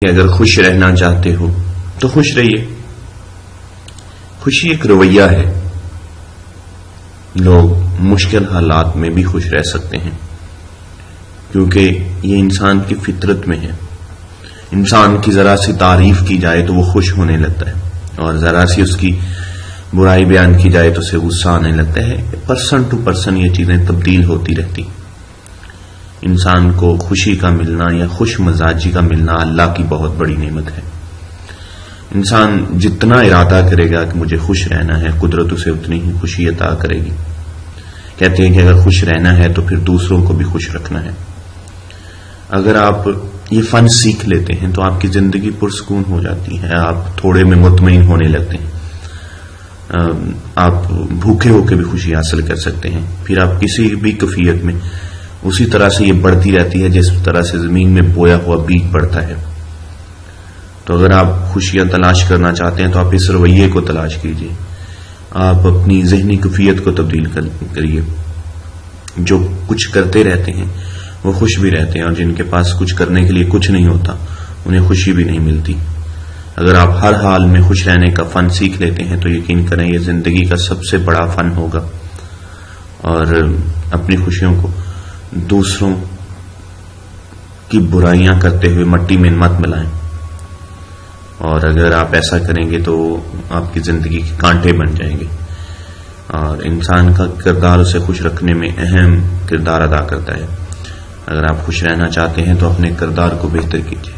کہ اگر خوش رہنا چاہتے ہو تو خوش رہیے. خوشی ایک رویہ ہے. لوگ مشکل حالات میں بھی خوش رہ سکتے ہیں کیونکہ یہ انسان کی فطرت میں ہے. انسان کی ذرا سی تعریف کی جائے تو وہ خوش ہونے لگتا ہے اور ذرا سی اس کی برائی بیان کی جائے تو اسے غصہ آنے لگتا ہے. پرسن ٹو پرسن یہ چیزیں تبدیل ہوتی رہتی. انسان کو خوشی کا ملنا یا خوش مزاجی کا ملنا اللہ کی بہت بڑی نعمت ہے. انسان جتنا ارادہ کرے گا کہ مجھے خوش رہنا ہے قدرت اسے اتنی ہی خوشی عطا کرے گی. کہتے ہیں کہ اگر خوش رہنا ہے تو پھر دوسروں کو بھی خوش رکھنا ہے. اگر آپ یہ فن سیکھ لیتے ہیں تو آپ کی زندگی پرسکون ہو جاتی ہے. آپ تھوڑے میں مطمئن ہونے لگتے ہیں. آپ بھوکے ہو کے بھی خوشی حاصل کر سکتے ہیں. پھر آپ کسی بھی کیفیت میں اسی طرح سے یہ بڑھتی رہتی ہے جس طرح سے زمین میں بویا ہوا بیج بڑھتا ہے. تو اگر آپ خوشیاں تلاش کرنا چاہتے ہیں تو آپ اس رویے کو تلاش کیجیے. آپ اپنی ذہنی کیفیت کو تبدیل کریے. جو کچھ کرتے رہتے ہیں وہ خوش بھی رہتے ہیں اور جن کے پاس کچھ کرنے کے لیے کچھ نہیں ہوتا انہیں خوشی بھی نہیں ملتی. اگر آپ ہر حال میں خوش رہنے کا فن سیکھ لیتے ہیں تو یقین کریں یہ زندگی کا سب سے بڑا فن ہوگا. اور اپنی خوشیوں کو دوسروں کی برائیاں کرتے ہوئے مٹی میں مت ملائیں. اور اگر آپ ایسا کریں گے تو آپ کی زندگی کے کانٹے بن جائیں گے. اور انسان کا کردار اسے خوش رکھنے میں اہم کردار ادا کرتا ہے. اگر آپ خوش رہنا چاہتے ہیں تو اپنے کردار کو بہتر کیجیے.